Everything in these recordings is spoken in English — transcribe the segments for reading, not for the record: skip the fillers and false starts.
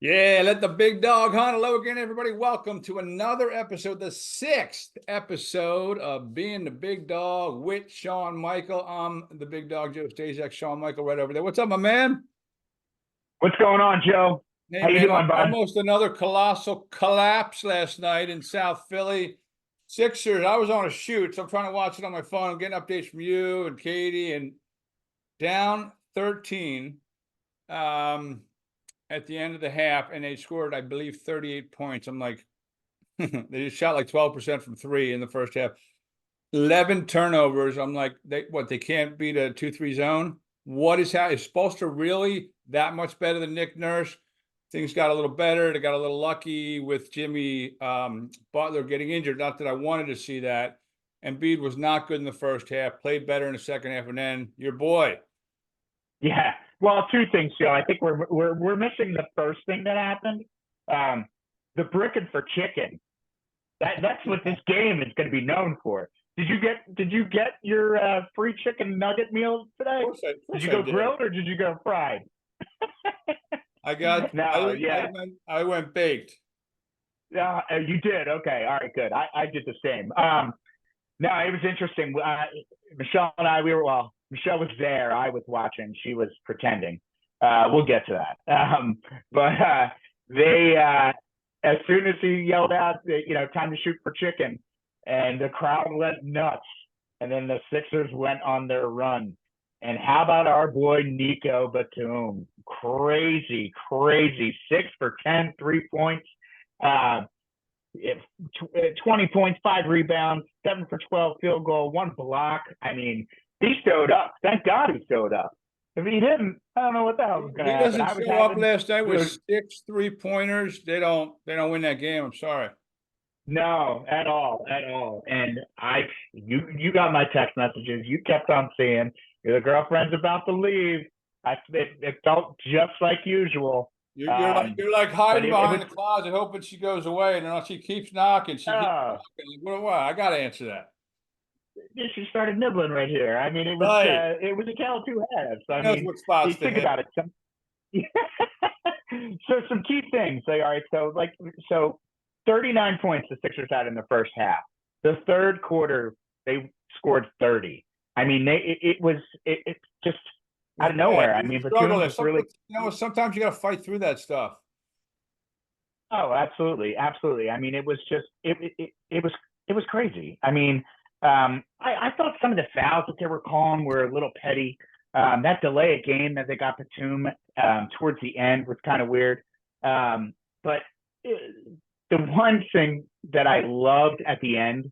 Yeah, let the big dog hunt. Hello again, everybody. Welcome to another episode, the sixth episode of Being the Big Dog with Shawn Michael. I'm the big dog, Joe Stasiak, Shawn Michael right over there. What's up, my man? What's going on, Joe? Hey, How you man, doing, bud? almost another colossal collapse last night in South Philly. Sixers, I was on a shoot, so I'm trying to watch it on my phone. I'm getting updates from you and Katie, and down 13. At the end of the half, and they scored, I believe, 38 points. I'm like, they just shot like 12% from three in the first half. 11 turnovers. I'm like, they can't beat a 2-3 zone? What is how is Spoelstra really that much better than Nick Nurse? Things got a little better. They got a little lucky with Jimmy Butler getting injured. Not that I wanted to see that. Embiid was not good in the first half, played better in the second half, and then your boy. Yeah. Well, two things, Joe. I think we're missing the first thing that happened. The bricking for chicken. That's what this game is going to be known for. Did you get your free chicken nugget meal today? Of Did course you I go did. grilled or did you go fried? I got No, yeah. I went baked. You did. Okay. All right. Good. I did the same. No, it was interesting. Michelle and I, Michelle was there. I was watching. She was pretending. We'll get to that. But they, as soon as he yelled out, time to shoot for chicken, and the crowd went nuts. And then the Sixers went on their run. And how about our boy Nico Batum? Crazy, crazy. 6 for 10, 3 points. Uh, 20 points, 5 rebounds, 7 for 12 field goal, 1 block. I mean, he showed up. Thank God he showed up. If he didn't, I don't know what the hell was going to He happen. doesn't I was show up having last night with 6 3-pointers. They don't win that game. I'm sorry. no at all, at all. And you got my text messages. You kept on saying your girlfriend's about to leave. It felt just like usual. You're like But hiding it was behind the closet, hoping she goes away, and then she keeps knocking. She keeps uh, knocking. Like, what? I got to answer that. she started nibbling right here. I mean, Right. it was a tale of two halves. She I knows mean, what you spots to think hit. about it. So some key things. Like, all right, so 39 points the Sixers had in the first half. The third quarter they scored 30. I mean, it just It was out of bad. nowhere. I It was a mean, struggle. Batum was really Sometimes you got to fight through that stuff. oh, absolutely, absolutely. I mean, it was just it was crazy. I mean, I thought some of the fouls that they were calling were a little petty. That delay of game that they got Batum towards the end was kind of weird. But the one thing that I loved at the end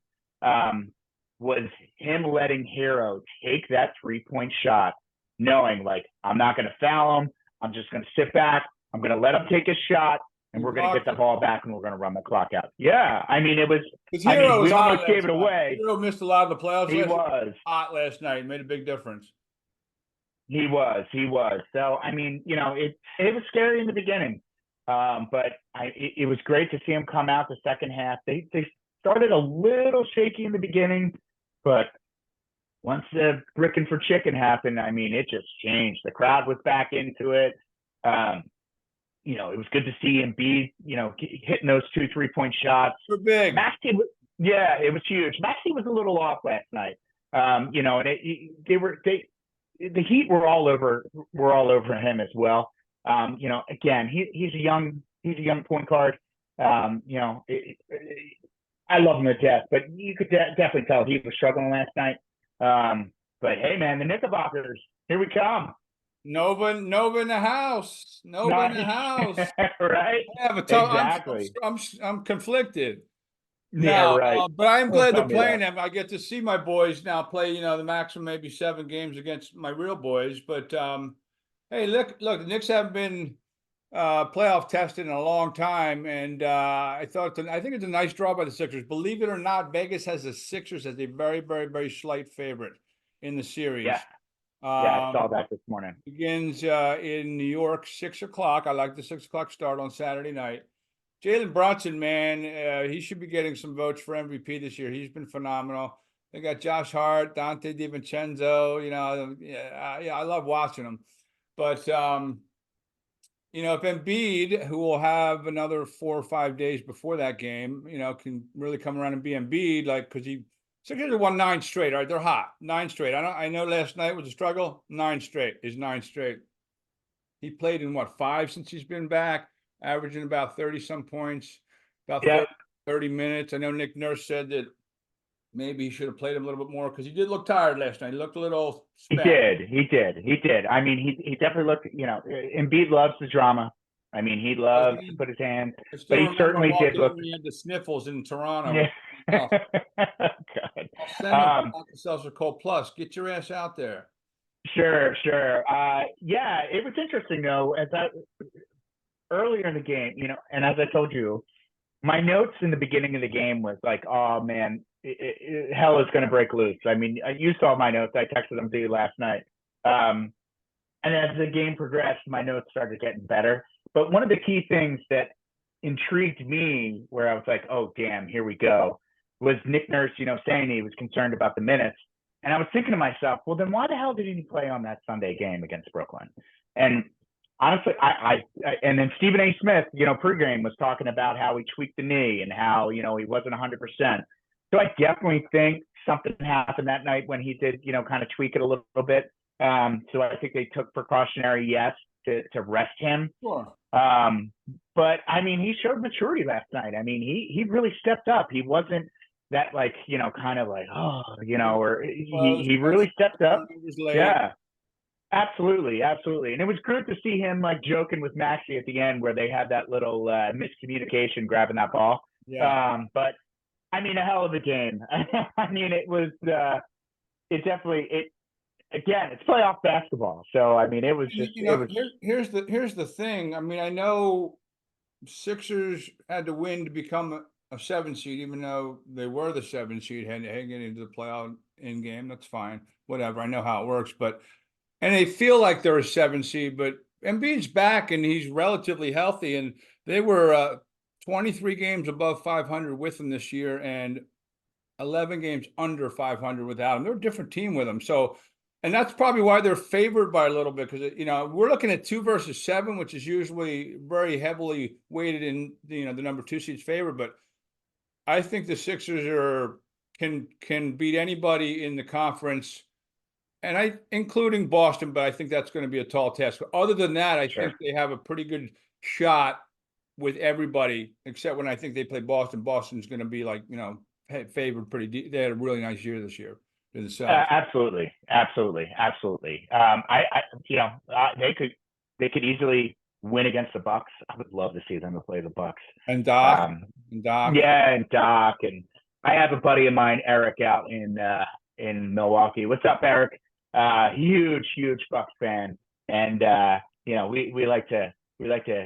was him letting Hero take that 3 point shot, knowing like I'm not going to foul him. I'm just going to sit back. I'm going to let him take his shot, and He we're going to get blocked the it. ball back, and we're going to run the clock out. Yeah, I mean it was. Because I Hero mean was we hot almost gave last it night. away. Hero missed a lot of the playoffs He last year. was. Hot last night. It made a big difference. He was. He was. So I mean, it was scary in the beginning, but it was great to see him come out the second half. They started a little shaky in the beginning, but once the bricking for chicken happened, I mean, it just changed. The crowd was back into it. Um, it was good to see him be, hitting those 2 3 point shots. We're big. Yeah, it was huge. Maxey was a little off last night. And the Heat were all over him as well. Again, he's a young point guard. I love him to death, but you could definitely tell he was struggling last night. But hey, man, the Knickerbockers, here we come. Nova in the house. Nova in the Nice, house. right? I have a tough. Exactly. I'm conflicted. Yeah, No, right. but I'm Don't glad tell they're me playing that. them. I get to see my boys now play. The maximum maybe 7 games against my real boys. But hey, look, the Knicks haven't been playoff tested in a long time, and I think it's a nice draw by the Sixers. Believe it or not, Vegas has the Sixers as a very, very, very slight favorite in the Yeah, series. yeah. I saw Um, that this morning. begins in New York, 6 o'clock. I like the 6 o'clock start on Saturday night. Jalen Brunson, man, he should be getting some votes for MVP this year. He's been phenomenal. They got Josh Hart, Dante DiVincenzo. Yeah, I love watching them. But if Embiid, who will have another 4 or 5 days before that game, can really come around and be Embiid, like, because Sixers have won 9 straight. All right, they're hot, 9 straight. I know last night was a struggle. 9 straight is 9 straight. He played in what, 5 since he's been back, averaging about 30 some points, about Yeah. 30 minutes. I know Nick Nurse said that maybe he should have played him a little bit more because he did look tired last night. He looked a little He spent. did. He did. He did. I mean, he definitely looked. Embiid loves the drama. I mean, he loves to put his hand, I but still he remember certainly did walking look. in when he had the sniffles in Toronto. Yeah. Oh, God. I'll send him Alka-Seltzer Cold Plus. Get your ass out there. Sure, sure. Yeah, it was interesting though. Earlier in the game, and as I told you, my notes in the beginning of the game was like, oh man, hell is going to break loose. I mean, you saw my notes. I texted them to you last night. And as the game progressed, my notes started getting better. But one of the key things that intrigued me, where I was like, oh, damn, here we go, was Nick Nurse, saying he was concerned about the minutes. And I was thinking to myself, well, then why the hell didn't he play on that Sunday game against Brooklyn? And honestly, and then Stephen A. Smith, pregame was talking about how he tweaked the knee and how, he wasn't 100%. So I definitely think something happened that night when he did, kind of tweak it a little bit. So I think they took precautionary yes to rest him. Sure. But I mean, he showed maturity last night. I mean, he really stepped up. He wasn't that kind of like, or he really stepped up. Yeah. Absolutely, absolutely. And it was good to see him joking with Maxey at the end where they had that little miscommunication grabbing that ball. Yeah. But I mean, a hell of a game. I mean, it was again, it's playoff basketball. So I mean, it was just here's the thing. I mean, I know Sixers had to win to become a 7 seed, even though they were the 7 seed heading into the playoff in game. That's fine. Whatever. I know how it works, and they feel like they're a 7 seed, but Embiid's back and he's relatively healthy. And they were 23 games above 500 with him this year and 11 games under 500 without him. They're a different team with him. So, and that's probably why they're favored by a little bit because, we're looking at 2 versus 7, which is usually very heavily weighted in, the number 2 seed's favor. But I think the Sixers can beat anybody in the conference. And including Boston, but I think that's going to be a tall task. Other than that, I think they have a pretty good shot with everybody, except when I think they play Boston. Boston's going to be favored pretty deep. They had a really nice year this year in the South. Absolutely. They could easily win against the Bucks. I would love to see them play the Bucks. And Doc. Yeah, and Doc. And I have a buddy of mine, Eric, out in Milwaukee. What's up, Eric? Huge Bucks fan, and we like to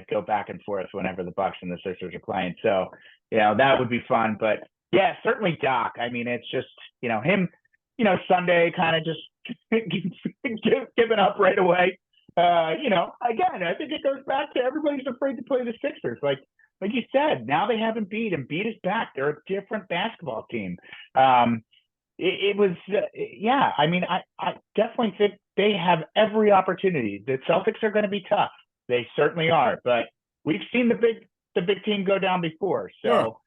go back and forth whenever the Bucks and the Sixers are playing. So that would be fun. But yeah, certainly Doc. I mean, it's just him. Sunday kind of just giving up right away. Again, I think it goes back to everybody's afraid to play the Sixers. Like you said, now they haven't beat him. Beat is back. They're a different basketball team. It was, yeah. I mean, I definitely think they have every opportunity. The Celtics are going to be tough. They certainly are. But we've seen the big team go down before. So,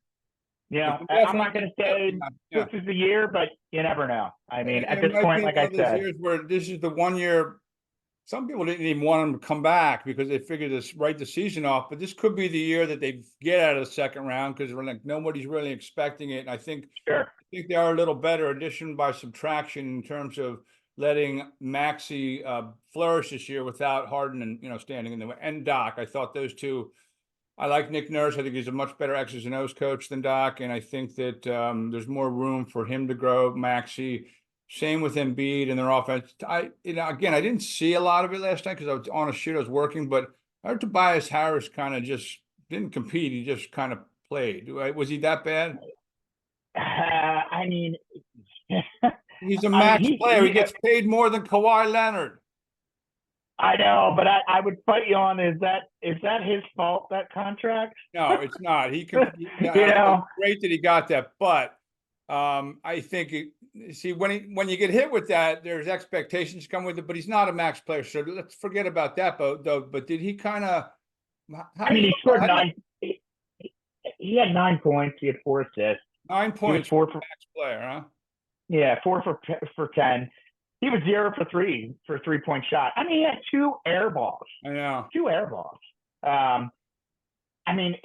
sure. I'm not going to say this is the year, but you never know. I mean, at this point, like I said, this is the 1 year. Some people didn't even want them to come back because they figured to write the season off. But this could be the year that they get out of the second round because nobody's really expecting it. And I think they are a little better addition by subtraction in terms of letting Maxey flourish this year without Harden and standing in the way. And Doc, I thought those two. I like Nick Nurse. I think he's a much better X's and O's coach than Doc, and I think that there's more room for him to grow. Maxey. Same with Embiid and their offense. Again, I didn't see a lot of it last night because I was on a shoot. I was working, but I heard Tobias Harris kind of just didn't compete. He just kind of played. Was he that bad? I mean, he's a max player. He gets paid more than Kawhi Leonard. I know, but I would fight you on is that his fault, that contract? No, it's not. He can. Great that he got that, but I think when you get hit with that, there's expectations come with it, but he's not a max player. So let's forget about that. But did he kind of How I do mean, you, he scored how do you, 9. He had 9 points. He had 4 assists. 9 points for a max player, huh? Yeah, 4 for 10. He was 0 for 3 for 3-point shot. I mean, he had 2 air balls. I know. 2 air balls. Um, I mean,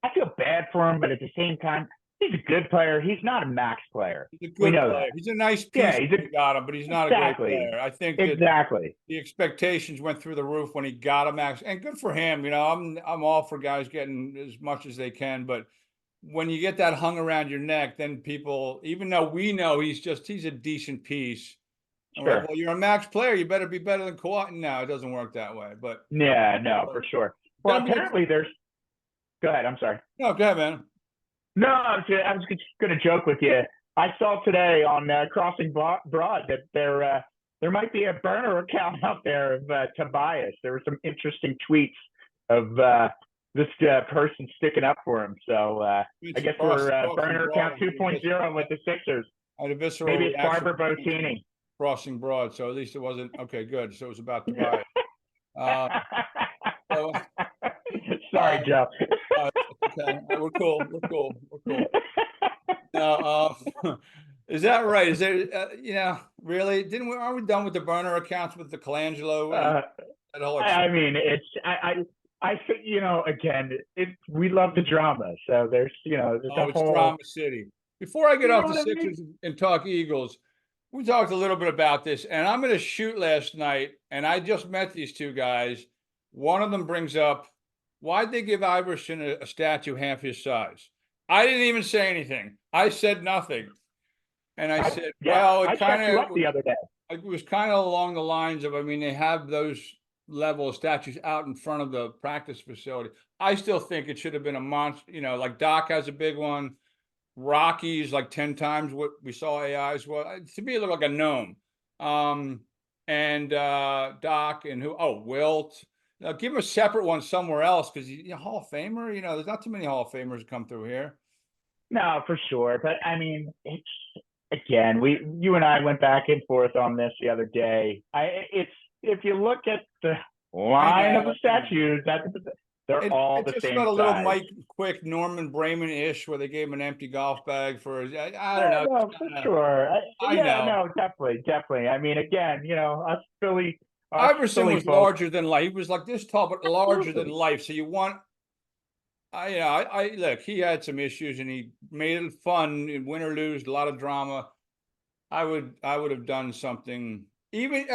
I feel bad for him, but at the same time, he's a good player. He's not a max player. He's a We good know player. that. He's a nice Yeah, piece when you got him, but he's not a great exactly, player. I think that exactly. the expectations went through the roof when he got a max, and good for him. You know, I'm all for guys getting as much as they can, but when you get that hung around your neck, then people, even though we know he's a decent piece, and we're like, Sure. well, you're a max player, you better be better than Kawhi. No, it doesn't work that way. But Yeah, no, for sure. Well, gonna be apparently there's. Go ahead. I'm sorry. no, go ahead, man. No, I was just going to joke with you. I saw today on Crossing Broad that there might be a burner account out there of Tobias. There were some interesting tweets of this person sticking up for him. So I guess we're Crossing burner broad. account 2.0 with the Sixers. I had a visceral Maybe it's reaction. Barber Botini. Crossing broad, so at least it wasn't okay. Good, so it was about Tobias. So, Sorry, Joe. okay, we're cool. We're cool. No, is that right? Is there, really? Aren't we done with the burner accounts with the Colangelo and that whole? I mean, I think, again, we love the drama. So there's a It's whole, drama city. Before I get you know off the what I mean? Sixers and talk Eagles, we talked a little bit about this, and I'm going to shoot last night, and I just met these two guys. One of them brings up, why'd they give Iverson a statue half his size? I didn't even say anything. I said nothing. And I said, well, I it kind checked you up of the other day. it was kind of along the lines of, I mean, they have those level of statues out in front of the practice facility. I still think it should have been a monster, like Doc has a big one. Rockies like 10 times what we saw AI's was. To me, it looked like a gnome. And Doc and Wilt. Now, give him a separate one somewhere else because he's a Hall of Famer. There's not too many Hall of Famers come through here. No, for sure. But I mean, it's again, you and I went back and forth on this the other day. It's if you look at the line of the statues, they're all it the just same felt a little size. Mike Quick, Norman Brayman-ish, where they gave him an empty golf bag for. I don't know. No, for sure. I know. No, definitely. I mean, again, us Iverson Philly was folks. larger than life. He was like this tall, but larger than life. So you want. I look. He had some issues, and he made it fun. Win or lose, a lot of drama. I would have done something. Even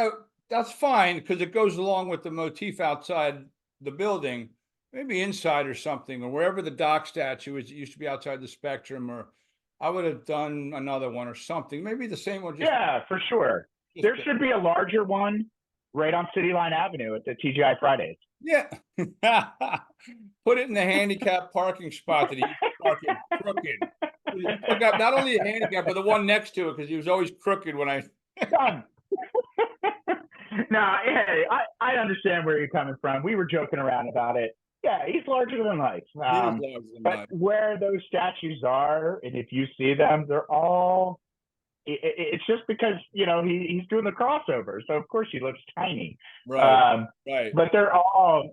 that's fine because it goes along with the motif outside the building. Maybe inside or something, or wherever the Doc statue is. It used to be outside the Spectrum, or I would have done another one or something. Maybe the same one. Yeah, for sure. There should be a larger one right on City Line Avenue at the TGI Fridays. Yeah. Put it in the handicap parking spot that he used to park in crooked. He took out not only a handicap, but the one next to it because he was always crooked when I. Done. No, hey, I understand where you're coming from. We were joking around about it. Yeah, he's larger than life. But where those statues are, and if you see them, they're all. It's just because he's doing the crossover, so of course he looks tiny. Right. Right. But they're all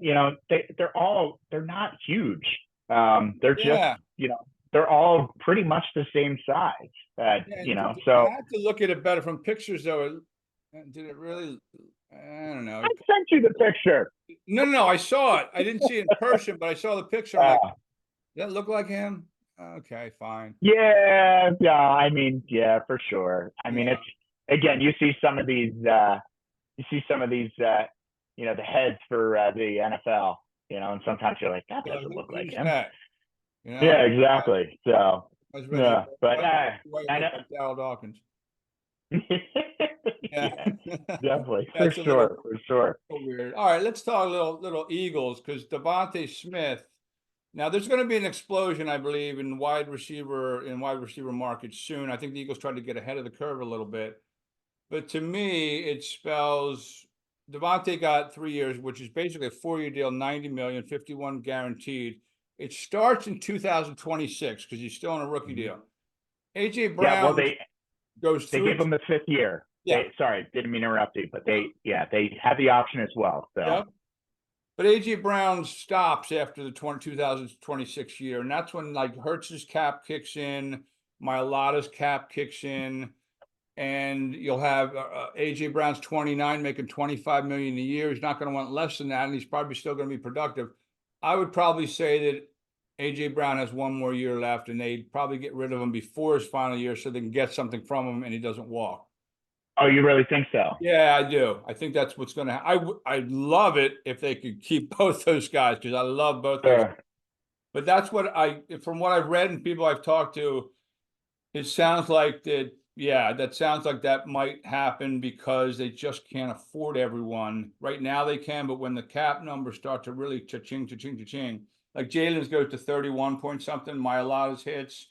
they're not huge. They're just they're all pretty much the same size. So I have to look at it better from pictures though. Did it really? I don't know. I sent you the picture. No, I saw it. I didn't see it in person, but I saw the picture. I'm like, does that look like him? Okay, fine. Yeah. I mean, yeah, for sure. I mean, it's again, you see some of these, the heads for the NFL, and sometimes you're like, that doesn't look like him. Yeah, exactly. So, yeah, but I know. Darryl Dawkins. Yeah, definitely, for sure. Weird. All right, let's talk a little Eagles because Devonta Smith. Now there's going to be an explosion, I believe, in wide receiver markets soon. I think the Eagles tried to get ahead of the curve a little bit, but to me, it spells Devonta got 3 years, which is basically a 4-year deal, 90 million, 51 guaranteed. It starts in 2026 because he's still on a rookie deal. AJ Brown goes through. They gave him the 5th year. Yeah. Sorry, didn't mean to interrupt you, but they had the option as well. So. But AJ Brown stops after the 2026 year, and that's when like Hurts's cap kicks in, Mailata's cap kicks in, and you'll have AJ Brown's 29, making 25 million a year. He's not going to want less than that, and he's probably still going to be productive. I would probably say that AJ Brown has one more year left, and they'd probably get rid of him before his final year so they can get something from him and he doesn't walk. Oh, you really think so? Yeah, I do. I think that's what's going to happen. I'd love it if they could keep both those guys because I love both those. But that's what from what I've read and people I've talked to, it sounds like that. Yeah, that sounds like that might happen because they just can't afford everyone. Right now they can, but when the cap numbers start to really cha-ching, cha-ching, cha-ching, like Jalen's goes to 31 point something, Mailata's hits.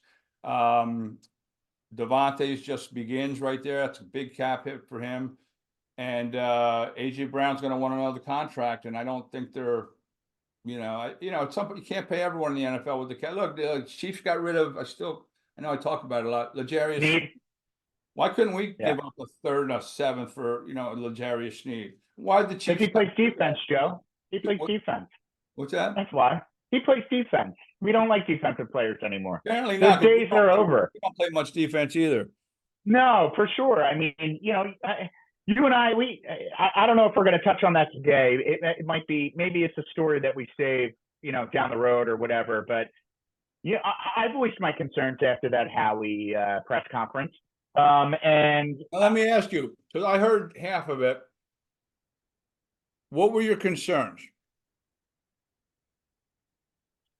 Devonta's just begins right there. That's a big cap hit for him. And AJ Brown's going to want another contract, and I don't think they're, it's something you can't pay everyone in the NFL with the cap. Look, the Chiefs got rid of. I know I talk about it a lot. L'Jarius. Why couldn't we give up a third and a seventh for L'Jarius Sneed? Why did the Chiefs? Because he plays defense, Joe. He plays defense. What's that? That's why he plays defense. We don't like defensive players anymore. Apparently not. Those days are over. We don't play much defense either. No, for sure. I mean, you and I don't know if we're going to touch on that today. It might be, maybe it's a story that we save, down the road or whatever. But yeah, I voiced my concerns after that Howie press conference. And let me ask you, because I heard half of it. What were your concerns?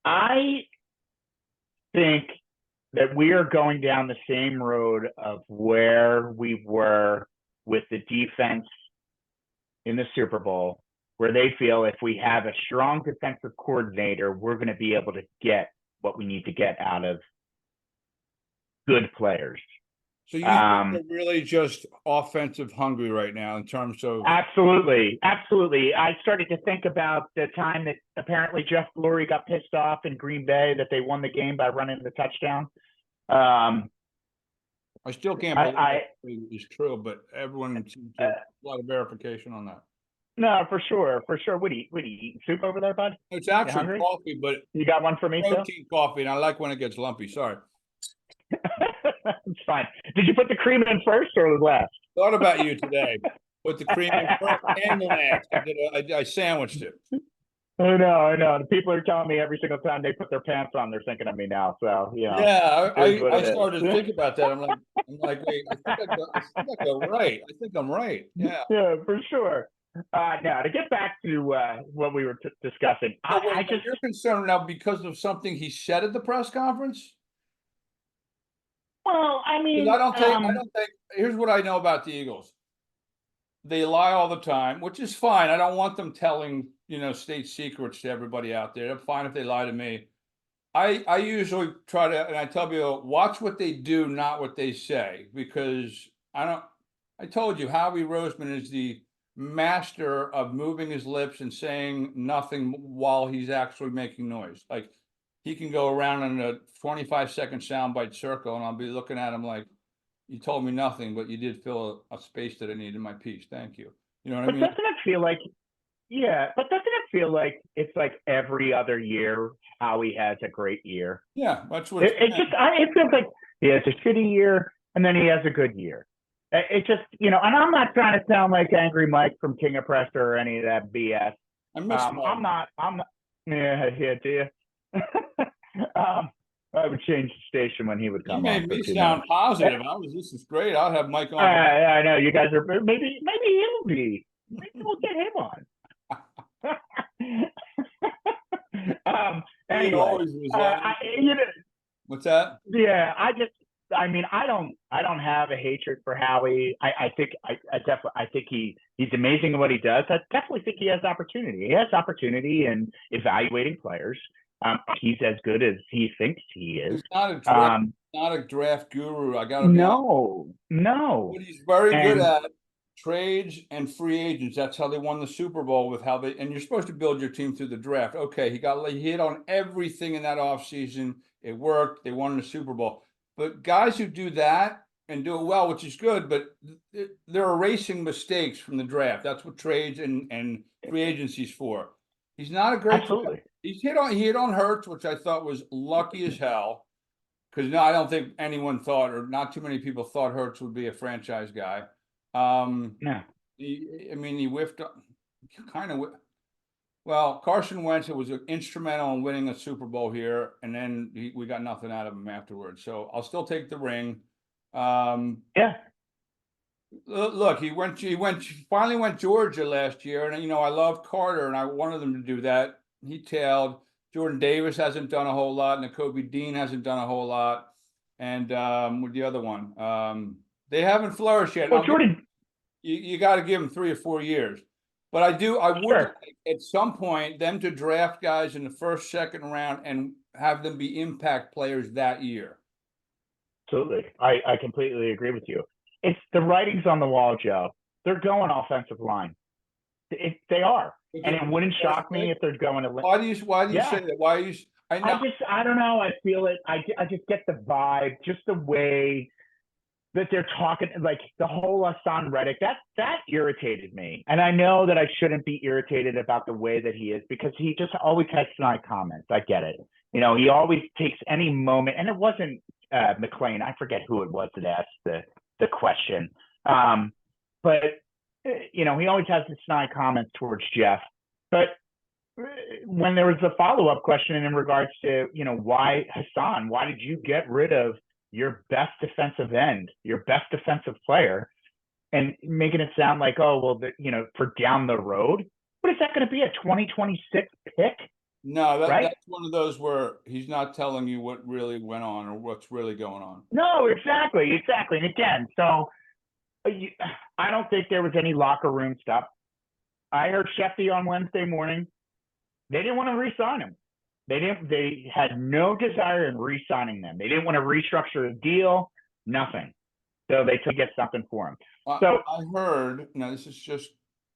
I think that we are going down the same road of where we were with the defense in the Super Bowl, where they feel if we have a strong defensive coordinator, we're going to be able to get what we need to get out of good players. So you think they're really just offensive hungry right now in terms of... Absolutely. Absolutely. I started to think about the time that apparently Jeff Lurie got pissed off in Green Bay that they won the game by running the touchdown. I still can't believe it's true, but everyone seems to have a lot of verification on that. No, for sure. For sure. What do you eat? Soup over there, bud? It's actually coffee, but... You got one for me, too? Protein coffee, and I like when it gets lumpy. Sorry. It's fine. Did you put the cream in first or last? Thought about you today. Put the cream in first and the last. I sandwiched it. I know. The people are telling me every single time they put their pants on, they're thinking of me now. So yeah, I started to think about that. I'm like, wait, I think I go right. I think I'm right. Yeah. Yeah, for sure. Now to get back to what we were discussing, you're concerned now because of something he said at the press conference. Well, I mean, I don't think. Here's what I know about the Eagles. They lie all the time, which is fine. I don't want them telling state secrets to everybody out there. I'm fine if they lie to me. I usually try to, and I tell people, watch what they do, not what they say, because I told you, Howie Roseman is the master of moving his lips and saying nothing while he's actually making noise. Like, he can go around in a 25-second soundbite circle, and I'll be looking at him like, you told me nothing, but you did fill a space that I need in my piece. Thank you. You know what I mean? Doesn't it feel like, it's like every other year Howie has a great year? Yeah, that's what it feels like he has a shitty year and then he has a good year. It just, and I'm not trying to sound like Angry Mike from King of Prussia or any of that BS. I miss I'm not. Yeah, do you? I would change the station when he would come. You made me sound positive. This is great. I'll have Mike on. I know you guys are. Maybe he'll be. Maybe we'll get him on. Anyway, what's that? Yeah, I mean, I don't have a hatred for Howie. I think he's amazing at what he does. I definitely think he has opportunity. He has opportunity in evaluating players. He's as good as he thinks he is. He's not a draft guru. I gotta be no. What he's very good at, trades and free agents. That's how they won the Super Bowl and you're supposed to build your team through the draft. Okay, he hit on everything in that offseason. It worked. They won the Super Bowl. But guys who do that and do it well, which is good, but they're erasing mistakes from the draft. That's what trades and free agency's for. He's not a great. Absolutely. He hit on Hurts, which I thought was lucky as hell. Because no, I don't think anyone thought, or not too many people thought Hurts would be a franchise guy. No. I mean, he whiffed, kind of. Well, Carson Wentz was instrumental in winning a Super Bowl here, and then we got nothing out of him afterwards. So I'll still take the ring. Yeah. Look, finally went Georgia last year, and I love Carter, and I wanted them to do that. He tailed. Jordan Davis hasn't done a whole lot, and Nakobe Dean hasn't done a whole lot, and with the other one, they haven't flourished yet. Well, Jordan, you got to give them 3 or 4 years, but I would sure. like at some point them to draft guys in the first, second round and have them be impact players that year. Absolutely. I completely agree with you. It's the writing's on the wall, Joe. They're going offensive line. They are. And it wouldn't shock me if they're going to. Why do you say that? Why are you? I don't know. I feel it. I just get the vibe, just the way that they're talking, like the whole Hassan Reddick. That irritated me. And I know that I shouldn't be irritated about the way that he is, because he just always has snide comments. I get it. He always takes any moment, and it wasn't McLean. I forget who it was that asked the question. But he always has the snide comments towards Jeff. But when there was a follow-up question in regards to, why Hassan, why did you get rid of your best defensive end, your best defensive player, and making it sound like, oh, well, for down the road, what is that going to be, a 2026 pick? No, right? That's one of those where he's not telling you what really went on or what's really going on. No, exactly. And again, so I don't think there was any locker room stuff. I heard Shefty on Wednesday morning. They didn't want to re-sign him. They had no desire in re-signing them. They didn't want to restructure the deal, nothing. So they could get something for him. So I heard, now this is just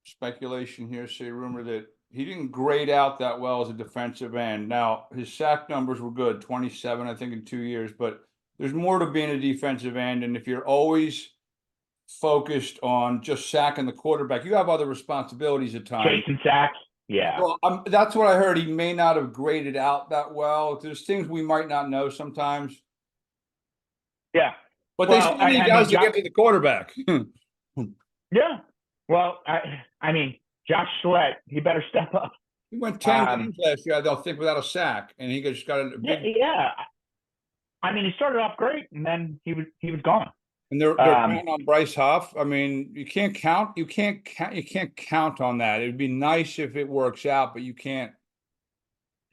speculation here, say rumor, that he didn't grade out that well as a defensive end. Now, his sack numbers were good, 27, I think, in 2 years, but there's more to being a defensive end. And if you're always focused on just sacking the quarterback, you have other responsibilities at times. Chasing sacks. Yeah. Well, that's what I heard. He may not have graded out that well. There's things we might not know sometimes. Yeah. But they still need guys to get to the quarterback. Yeah. Well, I mean, Josh Sweat, he better step up. He went 10 games last year, I don't think, without a sack, and he just got a big. Yeah. I mean, he started off great, and then he was gone. And they're counting on Bryce Huff. I mean, you can't count on that. It'd be nice if it works out, but you can't.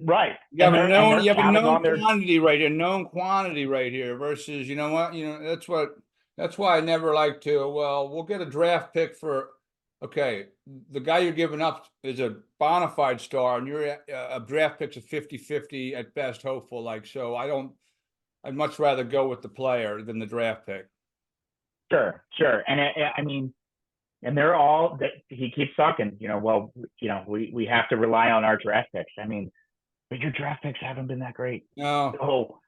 Right. You have a known quantity right here, versus, you know what, that's why I never like to, well, we'll get a draft pick for, okay, the guy you're giving up is a bona fide star, and you're a draft pick's a 50-50 at best, hopeful. So I'd much rather go with the player than the draft pick. Sure. And I mean, and they're all that he keeps talking, we have to rely on our draft picks. I mean, but your draft picks haven't been that great. No. So,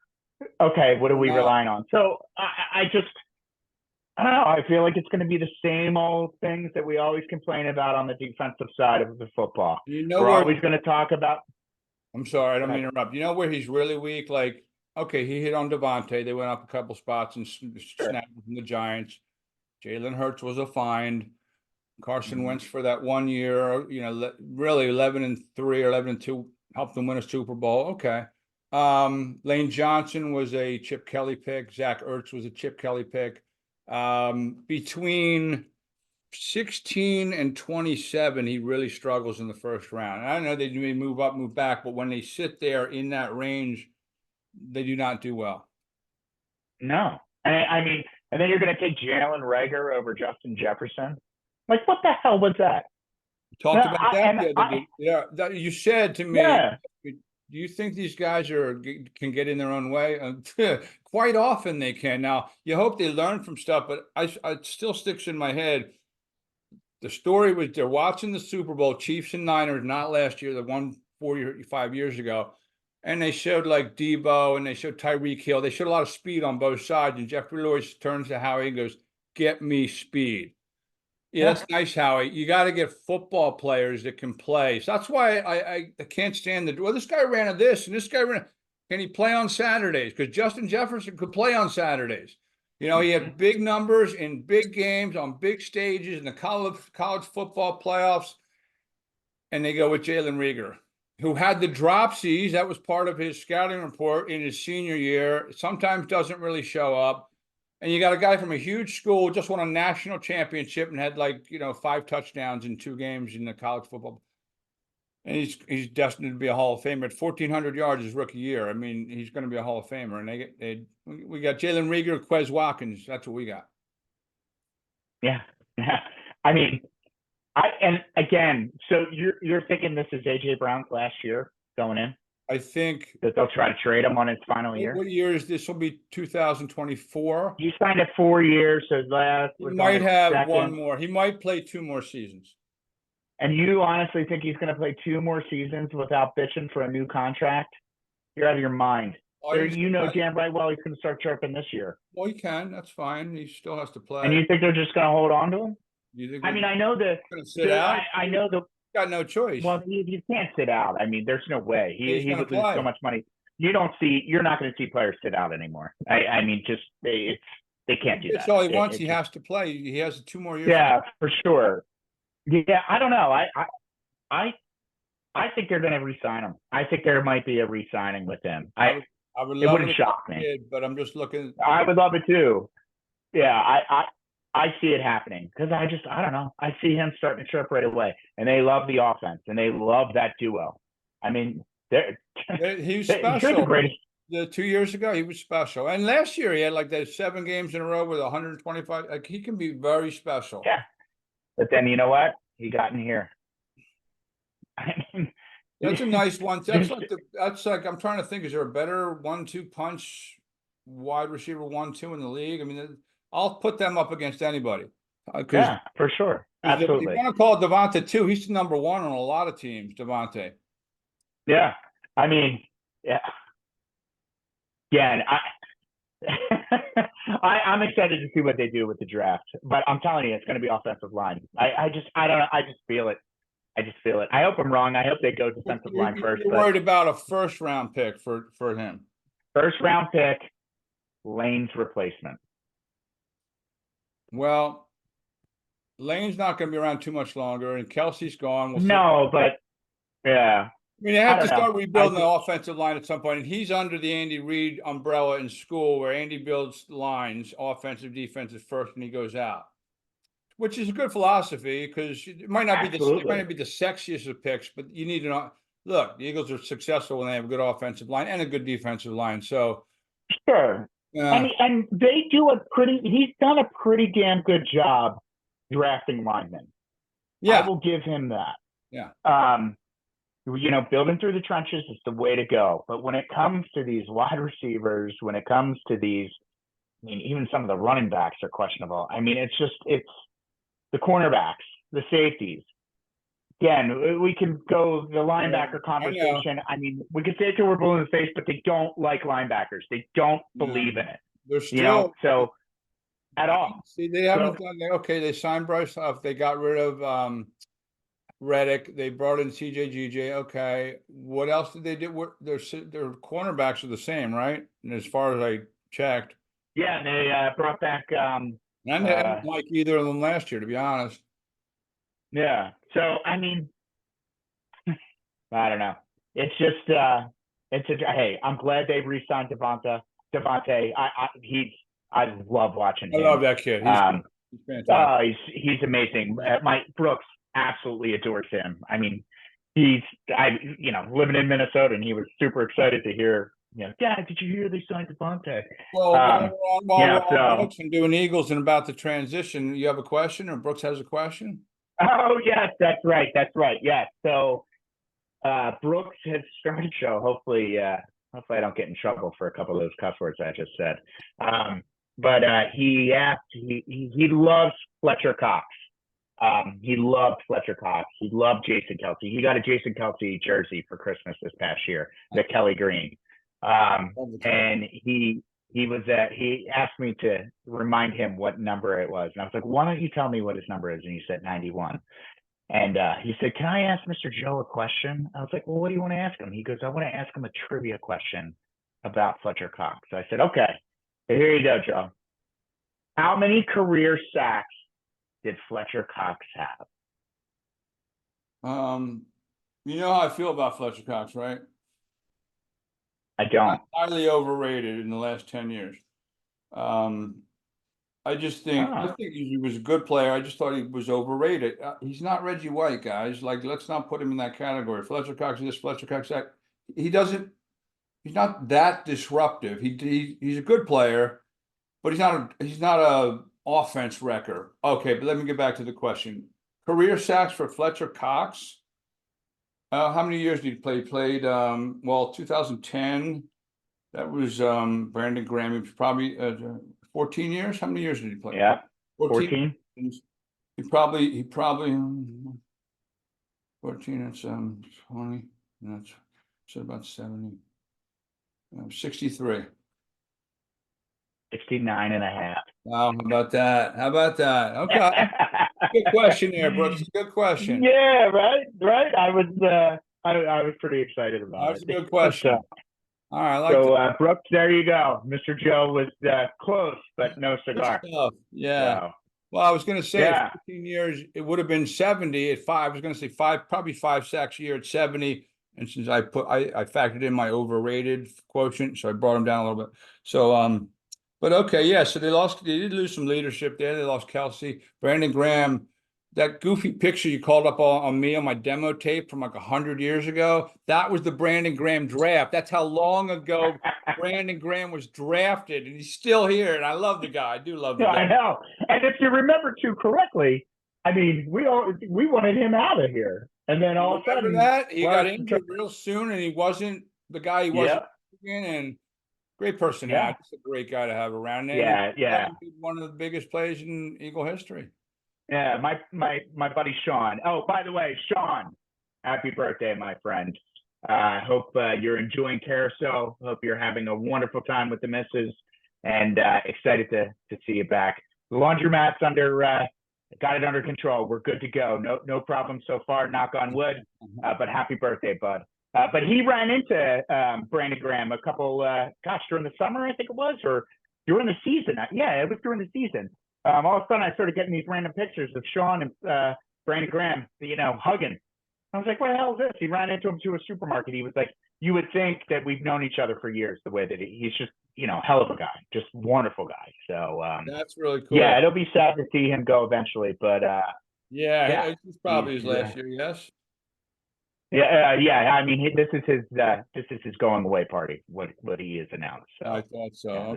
okay, what are we relying on? So I don't know. I feel like it's going to be the same old things that we always complain about on the defensive side of the football. We're always going to talk about. I'm sorry, I don't mean to interrupt. You know where he's really weak? Okay, he hit on Devonta. They went up a couple spots and snapped from the Giants. Jalen Hurts was a find. Carson Wentz for that 1 year, really 11-3 or 11-2, helped them win a Super Bowl. Okay. Lane Johnson was a Chip Kelly pick. Zach Ertz was a Chip Kelly pick. Between 16 and 27, he really struggles in the first round. And I know they may move up, move back, but when they sit there in that range, they do not do well. No. I mean, and then you're going to take Jalen Reagor over Justin Jefferson. Like, what the hell was that? Talked about that the other day. Yeah, you said to me, do you think these guys can get in their own way? Quite often they can. Now, you hope they learn from stuff, but it still sticks in my head. The story was they're watching the Super Bowl, Chiefs and Niners, not last year, the one 5 years ago. And they showed Debo and they showed Tyreek Hill. They showed a lot of speed on both sides. And Jeffrey Lewis turns to Howie and goes, "Get me speed." Yeah, that's nice, Howie. You got to get football players that can play. So that's why I can't stand the, well, this guy ran a this and this guy ran. Can he play on Saturdays? Because Justin Jefferson could play on Saturdays. You know, he had big numbers in big games on big stages in the college football playoffs. And they go with Jalen Rieger, who had the dropsies. That was part of his scouting report in his senior year. Sometimes doesn't really show up. And you got a guy from a huge school, just won a national championship and had 5 touchdowns in 2 games in the college football. And he's destined to be a Hall of Famer at 1,400 yards his rookie year. I mean, he's going to be a Hall of Famer. And we got Jalen Rieger, Quez Watkins. That's what we got. Yeah. I mean, and again, so you're thinking this is AJ Brown's last year going in? I think that they'll try to trade him on his final year. What year is this? Will be 2024. He signed a 4 years, so last. He might have one more. He might play 2 more seasons. And you honestly think he's going to play 2 more seasons without bitching for a new contract? You're out of your mind. Damn right well he's going to start chirping this year. Well, he can. That's fine. He still has to play. And you think they're just going to hold on to him? I mean, I know that. Sit out? I know the. Got no choice. Well, you can't sit out. I mean, there's no way. He would lose so much money. You're not going to see players sit out anymore. I mean, just they can't do that. It's all he wants. He has to play. He has 2 more years. Yeah, for sure. Yeah, I don't know. I think they're going to re-sign him. I think there might be a re-signing with him. I would love it wouldn't shock me. But I'm just looking. I would love it too. Yeah, I see it happening because I don't know. I see him starting to chirp right away, and they love the offense and they love that duo. I mean, he was special. The 2 years ago, he was special, and last year he had that 7 games in a row with 125. He can be very special. Yeah, but then you know what? He got in here. I mean, that's a nice one. That's like I'm trying to think. Is there a better 1-2 punch wide receiver 1-2 in the league? I mean, I'll put them up against anybody. Yeah, for sure. Absolutely. You want to call Devonta too? He's the number 1 on a lot of teams. Devonta. Yeah, I mean, yeah. Again, I'm excited to see what they do with the draft, but I'm telling you, it's going to be offensive line. I just feel it. I hope I'm wrong. I hope they go defensive line first. You're worried about a first-round pick for him. First-round pick, Lane's replacement. Well, Lane's not going to be around too much longer, and Kelsey's gone. But yeah. I mean, they have to start rebuilding the offensive line at some point, and he's under the Andy Reid umbrella in school where Andy builds lines, offensive, defensive first, and he goes out, which is a good philosophy because it might not be the sexiest of picks, but you need to look. The Eagles are successful when they have a good offensive line and a good defensive line. So sure. And they do he's done a pretty damn good job drafting linemen. Yeah. I will give him that. Yeah. Building through the trenches is the way to go. But when it comes to these wide receivers, when it comes to these, I mean, even some of the running backs are questionable. I mean, it's the cornerbacks, the safeties. Again, we can go the linebacker conversation. I mean, we could say it till we're blue in the face, but they don't like linebackers. They don't believe in it. They're still so at all. See, they haven't done. Okay, they signed Bryce Huff. They got rid of Reddick. They brought in CJ. Okay, what else did they do? Their cornerbacks are the same, right? And as far as I checked, yeah, they brought back. I didn't like either of them last year, to be honest. Yeah. So, I mean, I don't know. It's just, hey, I'm glad they re-signed Devonta. I love watching him. I love that kid. He's fantastic. He's amazing. Mike Brooks absolutely adores him. I mean, living in Minnesota, and he was super excited to hear, Dad, did you hear they signed Devonta? Well, while Brooks and doing Eagles and about the transition, you have a question, or Brooks has a question? Oh, yes, that's right. Yes. So Brooks has started a show. Hopefully I don't get in trouble for a couple of those cuss words I just said. But he asked, he loves Fletcher Cox. He loved Fletcher Cox. He loved Jason Kelsey. He got a Jason Kelsey jersey for Christmas this past year, the Kelly Green. And he he asked me to remind him what number it was. And I was like, why don't you tell me what his number is? And he said 91. And he said, can I ask Mr. Joe a question? I was like, well, what do you want to ask him? He goes, I want to ask him a trivia question about Fletcher Cox. So I said, okay, here you go, Joe. How many career sacks did Fletcher Cox have? You know how I feel about Fletcher Cox, right? I don't. Highly overrated in the last 10 years. I think he was a good player. I just thought he was overrated. He's not Reggie White, guys. Like, let's not put him in that category. Fletcher Cox this, Fletcher Cox that. He's not that disruptive. He's a good player, but he's not a offense wrecker. Okay, but let me get back to the question. Career sacks for Fletcher Cox. How many years did he play? He played 2010. That was Brandon Graham. He was probably 14 years. How many years did he play? Yeah, 14. He probably 14. That's 20. That's so about 70. 63. 69 and a half. Wow, how about that? How about that? Okay. Good question there, Brooks. Good question. Yeah, right. I was pretty excited about That's it. a good question. All right, I like so Brooks, there you go. Mr. Joe was close, but no cigar. Yeah. So, Well, I was going to say yeah. 15 years, it would have been 70 at 5. I was going to say probably 5 sacks a year at 70. And since I factored in my overrated quotient, so I brought him down a little bit. So, but okay, yeah. So they did lose some leadership there. They lost Kelsey, Brandon Graham. That goofy picture you called up on me on my demo tape from like 100 years ago. That was the Brandon Graham draft. That's how long ago Brandon Graham was drafted, and he's still here. And I love the guy. I do love the guy. I know. And if you remember too correctly, I mean, we wanted him out of here, and then all of a sudden, that he got injured real soon, and he wasn't the guy he was. And great personality. Just a great guy to have around. And one of the biggest plays in Eagle history. Yeah, my buddy Sean. Oh, by the way, Sean, happy birthday, my friend. Hope you're enjoying Carousel. Hope you're having a wonderful time with the missus, and excited to see you back. The laundromat's got it under control. We're good to go. No problem so far. Knock on wood. But happy birthday, bud. But he ran into Brandon Graham a couple, during the summer, I think it was, or during the season. Yeah, it was during the season. All of a sudden, I started getting these random pictures of Sean and Brandon Graham, hugging. I was like, what the hell is this? He ran into him to a supermarket. He was like, you would think that we've known each other for years, the way that he's just, hell of a guy, just wonderful guy. So that's really cool. Yeah, it'll be sad to see him go eventually, but it's probably his last year, yes. Yeah. I mean, this is his going away party. What he has announced. So, I thought so.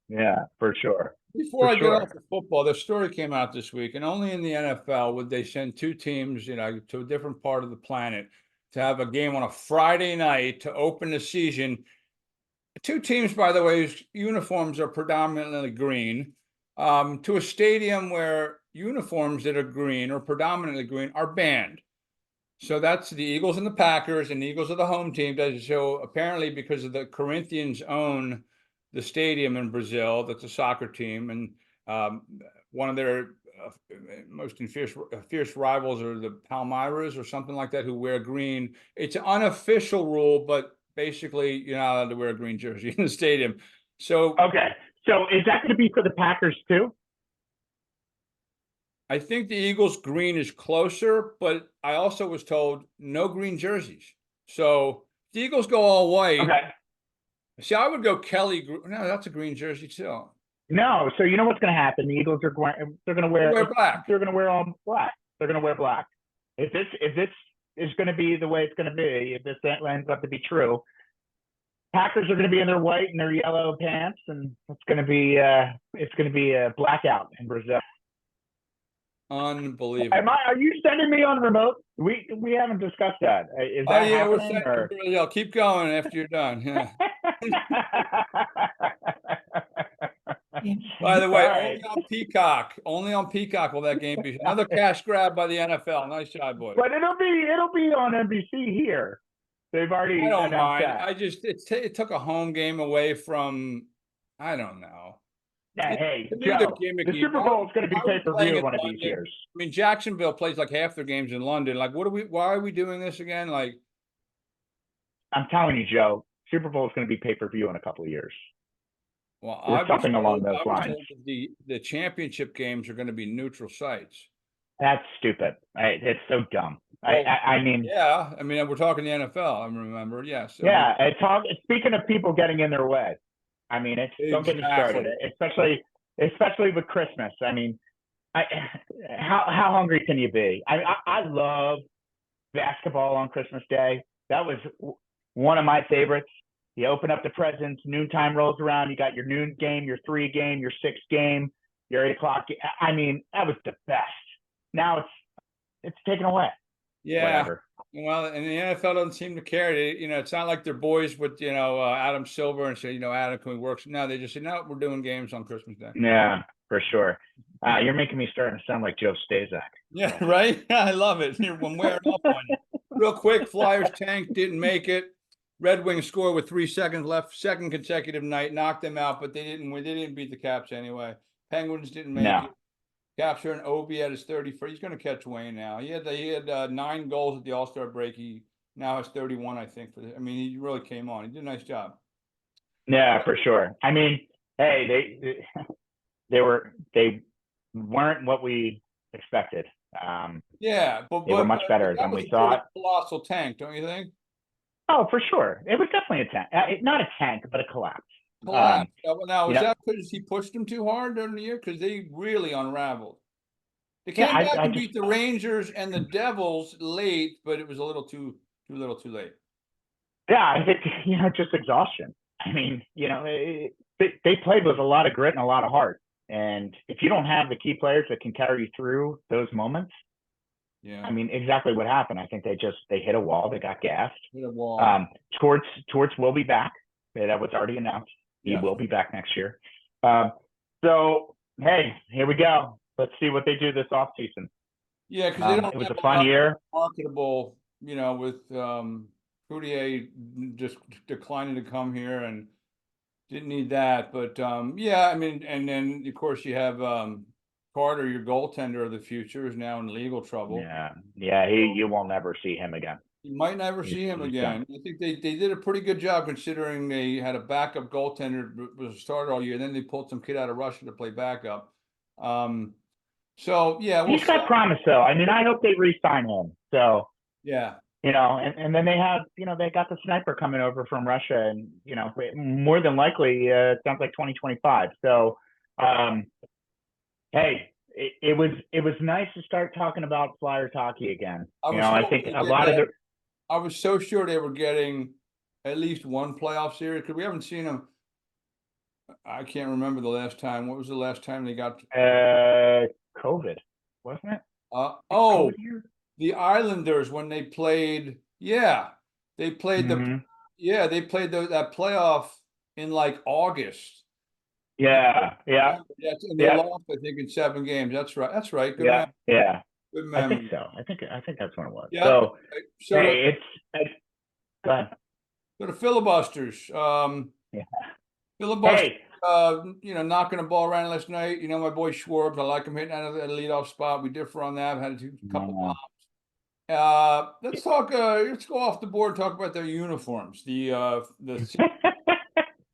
Yeah, for sure. Before I get off the football, the story came out this week, and only in the NFL would they send 2 teams, to a different part of the planet to have a game on a Friday night to open the season. 2 teams, by the way, whose uniforms are predominantly green, to a stadium where uniforms that are green or predominantly green are banned. So that's the Eagles and the Packers, and the Eagles are the home team. So apparently, because of the Corinthians own the stadium in Brazil, that's a soccer team, and one of their most fierce rivals are the Palmeiras or something like that, who wear green. It's an unofficial rule, but basically you're not allowed to wear a green jersey in the stadium. So okay, so is that going to be for the Packers too? I think the Eagles green is closer, but I also was told no green jerseys. So the Eagles go all white. Okay. See, I would go Kelly. No, that's a green jersey too. No, so you know what's going to happen? The Eagles are going. They're going to wear black. They're going to wear all black. They're going to wear black. If this is going to be the way it's going to be, if this ends up to be true, Packers are going to be in their white and their yellow pants, and it's going to be a blackout in Brazil. Unbelievable. Are you sending me on remote? We haven't discussed that. Is that happening? We're keep going after you're done. Yeah. By the way, only on Peacock will that game be. Another cash grab by the NFL. Nice job, boys. But it'll be on NBC here. They've already. I don't mind. That. It took a home game away from I don't know. Yeah, hey, To me, they're Joe, the gimmicky. Super Bowl is going to be Why are we playing pay-per-view in one of these London? years. I mean, Jacksonville plays like half their games in London. Like, why are we doing this again? Like, I'm telling you, Joe, Super Bowl is going to be pay-per-view in a couple of years, well, or something along those I was lines. told that the championship games are going to be neutral sites. That's stupid. It's so dumb. Well, I mean, yeah, I mean, we're talking the NFL. I remember, yes. I mean, yeah. Speaking of people getting in their way, I mean, don't get me started, exactly. especially with Christmas. I mean, I, how hungry can you be? I love basketball on Christmas Day. That was one of my favorites. You open up the presents, noontime rolls around. You got your noon game, your 3 game, your 6 game, your 8 o'clock. I mean, that was the best. Now it's taken away. Yeah. Whatever. Well, and the NFL doesn't seem to care. It's not like they're boys with, Adam Silver and say, Adam, can we work? No, they just say, no, we're doing games on Christmas Day. Yeah, for sure. You're making me starting to sound like Joe Stazak. Yeah, right. I love it. I'm wearing off on you. Real quick, Flyers tank, didn't make it. Red Wings score with 3 seconds left, second consecutive night, knocked them out, but they didn't win. They didn't beat the Caps anyway. Penguins didn't make No. it. Caps are an Obi at his 31st. He's going to catch Wayne now. He had 9 goals at the All-Star break. He now has 31, I think. I mean, he really came on. He did a nice job. Yeah, for sure. I mean, hey, they weren't what we expected. Yeah, they were much better that than was we a pretty thought. colossal tank, don't you think? Oh, for sure. It was definitely a tank. Not a tank, but a collapse. Collapse. Now, You is know, that because he pushed them too hard during the year? Because they really unraveled. They yeah, came back I and just beat the Rangers and the Devils late, but it was a little too late. yeah, I think just exhaustion. I mean, they played with a lot of grit and a lot of heart. And if you don't have the key players that can carry you through those moments, Yeah. I mean, exactly what happened. I think they hit a wall. They got gassed. Hit a wall. Torts will be back. That was already announced. He will be back next year. So hey, here we go. Let's see what they do this offseason. Yeah, because they don't it was have a fun year. marketable, with Coutier just declining to come here and didn't need that. But yeah, I mean, and then of course you have Carter, your goaltender of the future, is now in legal trouble. Yeah, you will never see him again. You might never see him again. I think they did a pretty good job considering they had a backup goaltender was a starter all year. Then they pulled some kid out of Russia to play backup. So yeah, he's got promise though. I mean, I hope they re-sign him. So yeah, and then they have they got the sniper coming over from Russia, and more than likely it sounds like 2025. So hey, it was nice to start talking about Flyers hockey again. I think a lot of I was so sure they were getting at least one playoff series because we haven't seen them. I can't remember the last time. What was the last time they got? COVID, wasn't it? Oh, the Islanders when they played. Yeah, they played they played that playoff in like August. Yeah. And they lost, I think, in 7 games. That's right. That's right. Good memory. Yeah. Good memory. I think so. I think that's what it was. Yeah. So, hey, go ahead. So the filibusters. Filibuster. Hey. Knocking the ball around last night. My boy Schwartz. I like him hitting out of the leadoff spot. We differ on that. I've had a couple bombs. Let's talk. Let's go off the board and talk about their uniforms.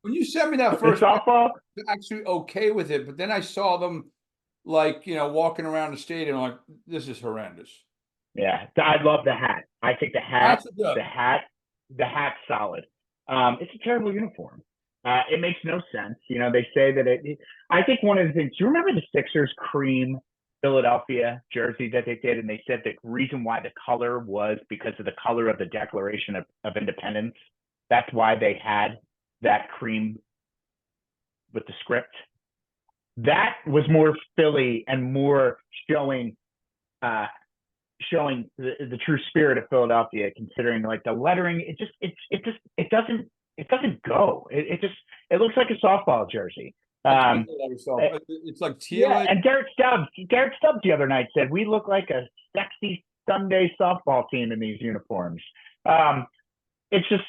When you sent me that first softball, I'm actually okay with it, but then I saw them walking around the stadium. I'm like, this is horrendous. Yeah, I love the hat. I think the hat's solid. It's a terrible uniform. It makes no sense. They say that I think one of the things. Do you remember the Sixers cream Philadelphia jersey that they did, and they said the reason why the color was because of the color of the Declaration of Independence. That's why they had that cream with the script. That was more Philly and more showing the true spirit of Philadelphia, considering like the lettering. It doesn't go. It looks like a softball jersey. It's like teal. Yeah, and Garrett Stubbs the other night said we look like a sexy Sunday softball team in these uniforms. It's just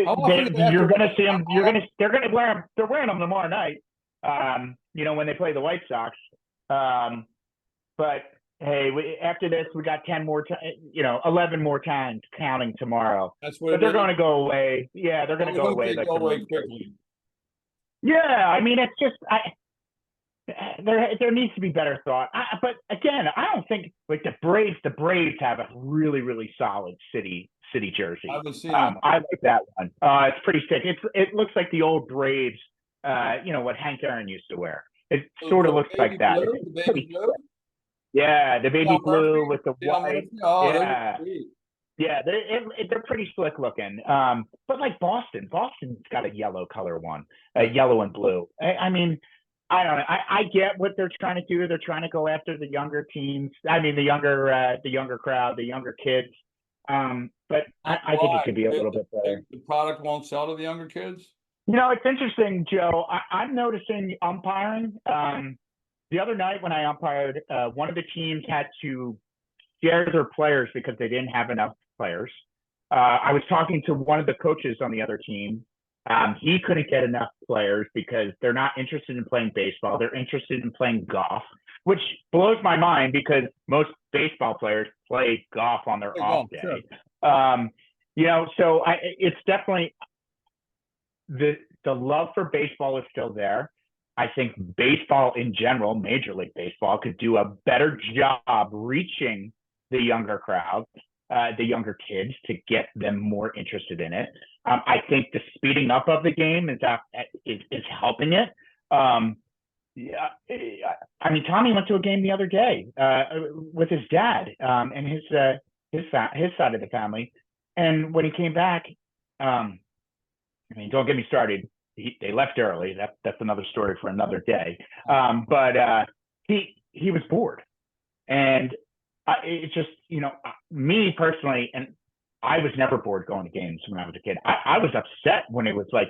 How often do they have You're to? going to see them. They're going to wear them. They're wearing them tomorrow night. When they play the White Sox. But hey, after this, we got 10 more, 11 more times counting tomorrow. That's what But it they're is. going to go away. Yeah, they're going to I go hope away they like go the away Rangers. quickly. Yeah, I mean, it's just there needs to be better thought. But again, I don't think like the Braves have a really really solid city jersey. I haven't seen them. I like that one. It's pretty sick. It looks like the old Braves. What Hank Aaron used to wear. It sort of looks like that. Blue, the baby blue. Yeah, the baby Dale blue Murphy, with the Dale white. Murphy. Oh, those are Yeah, sweet. yeah, they're pretty slick looking. But like Boston's got a yellow color one, yellow and blue. I mean, I don't know. I get what they're trying to do. They're trying to go after the younger teams. I mean, the younger crowd, the younger kids. But I think it could be a little bit better. The product won't sell to the younger kids. It's interesting, Joe. I'm noticing umpiring. The other night when I umpired, one of the teams had to share their players because they didn't have enough players. I was talking to one of the coaches on the other team. He couldn't get enough players because they're not interested in playing baseball. They're interested in playing golf, which blows my mind because most baseball players play golf on their off day. Sure. So it's definitely the love for baseball is still there. I think baseball in general, Major League Baseball, could do a better job reaching the younger crowd, the younger kids, to get them more interested in it. I think the speeding up of the game is helping it. Yeah, I mean, Tommy went to a game the other day with his dad and his side of the family, and when he came back, I mean, don't get me started. They left early. That's another story for another day. But he was bored, and it's just me personally, and I was never bored going to games when I was a kid. I was upset when it was like,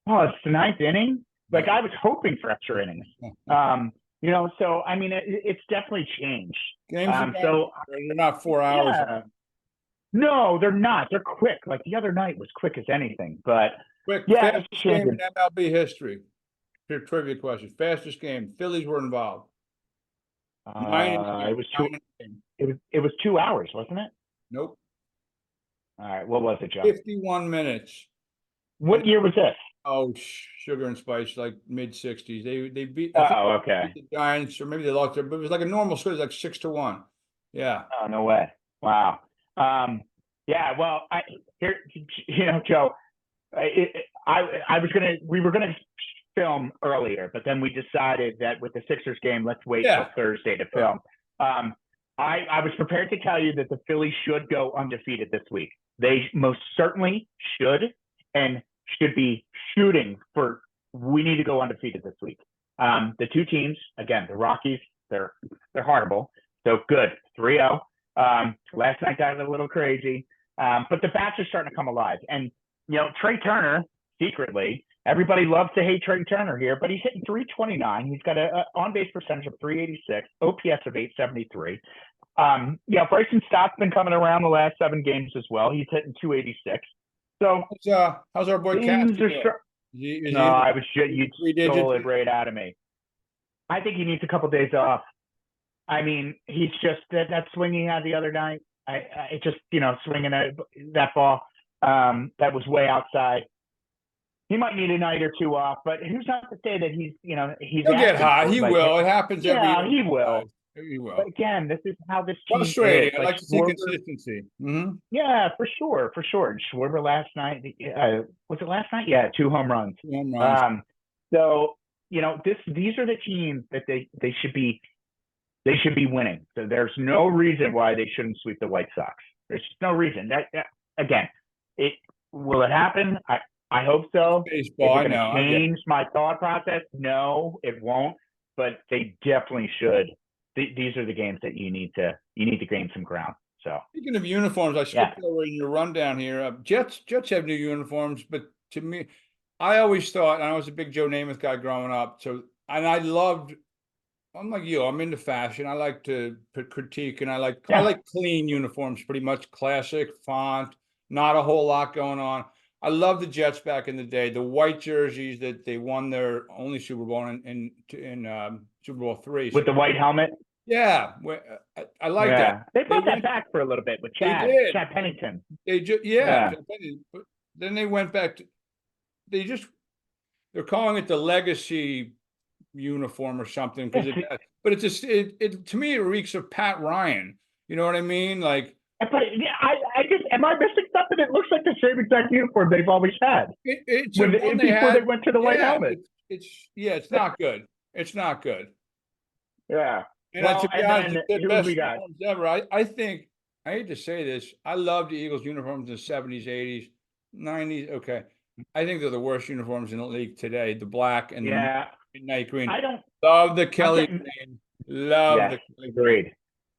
oh, it's the ninth inning. Like I was hoping for extra innings. So I mean, it's definitely changed. Games they're not 4 hours. Yeah. No, they're not. They're quick. Like the other night was quick as anything. But Quick, yeah, fastest game in MLB history. Here, trivia question. Fastest game. Phillies were involved. It was 2 hours, wasn't it? Nope. All right. What was it, Joe? 51 minutes. What year was this? Oh, Sugar and Spice, like mid-60s. They beat. Okay. Beat the Giants, or maybe they lost there, but it was like a normal score. It was like 6-1. Yeah. Oh, no way. Wow. Yeah. Well, Joe, we were gonna film earlier, but then we decided that with the Sixers game, let's wait till Thursday to film. I was prepared to tell you that the Phillies should go undefeated this week. They most certainly should, and should be shooting for. We need to go undefeated this week. The two teams, again, the Rockies, they're horrible. So good, 3-0. Last night got a little crazy, but the bats are starting to come alive. And Trey Turner, secretly, everybody loves to hate Trey Turner here, but he's hitting 329. He's got a on-base percentage of 386, OPS of 873. Bryson Stott's been coming around the last 7 games as well. He's hitting 286. So how's our boy Cass? You stole it right out of me. I think he needs a couple of days off. I mean, he's just that swing he had the other night. It just swinging that ball that was way outside. He might need a night or two off, but who's not to say that he's he'll get high. He will. It happens every year. He will. He will. But again, this is how this team frustrating. is. I like to see consistency. Mm-hmm. Yeah, for sure. And Schwarber last night, was it last night? Yeah, 2 home runs. So these are the teams that they should be winning. So there's no reason why they shouldn't sweep the White Sox. There's just no reason. That again, will it happen? I hope so. Baseball, is it going to change my thought process? No, it won't. But they definitely should. These are the games that you need to gain some ground. So speaking of uniforms, I skipped over in your rundown here. Jets have new uniforms, but to me, I always thought, and I was a big Joe Namath guy growing up. So, and I loved. I'm like you. I'm into fashion. I like to critique, and I like clean uniforms, pretty much classic font, not a whole lot going on. I love the Jets back in the day. The white jerseys that they won their only Super Bowl in Super Bowl III. With the white helmet. Yeah, I like that. Yeah, they brought that back for a little bit with They Chad did. Pennington. They just Yeah. but then they went back to they're calling it the legacy uniform or something because but it's just it to me it reeks of Pat Ryan. You know what I mean? Like, But yeah, I just am I missing something? It looks like the same exact uniform they've always had. it's When one before they went to the white yeah, helmet. It's not good. It's not good. Yeah. And Well, to be and honest, then it's the who best we got? uniforms ever. I think I hate to say this. I love the Eagles uniforms in the 70s, 80s, 90s. Okay. I think they're the worst uniforms in the league today. The black and the midnight green. I don't love the Kelly green. Love Yes, the Kelly green.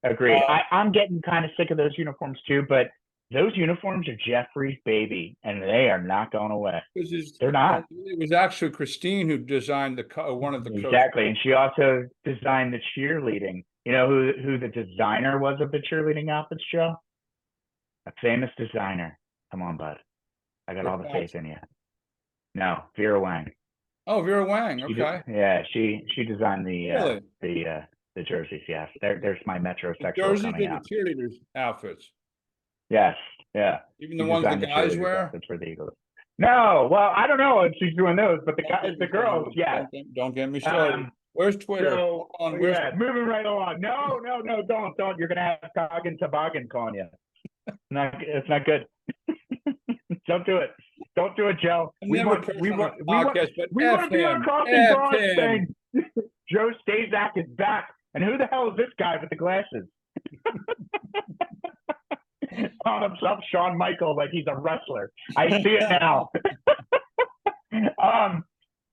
agreed. I'm getting kind of sick of those uniforms too, but those uniforms are Jeffrey's baby, and they are not going away. They're not. It was actually Christine who designed one of the coaches. Exactly, and she also designed the cheerleading. You know who the designer was of the cheerleading outfits, Joe? A famous designer. Come on, bud. I got all the faith in you. No, Vera Wang. Oh, Vera Wang. Okay. She designed the jerseys. Yes, there's my metrosexual jerseys coming out. The cheerleaders' outfits. Yes, yeah. Even the ones the guys wear. That's for the Eagles. No, well, I don't know if she's doing those, but the girls, yeah. Don't get me started. Where's Twitter? So, moving right along. No, don't. You're gonna have Goggin Toboggan calling you. It's not good. Don't do it. Don't do it, Joe. We want to do our crossing broad thing. Joe Stazak is back. And who the hell is this guy with the glasses? Calling himself Shawn Michaels like he's a wrestler. I see it now.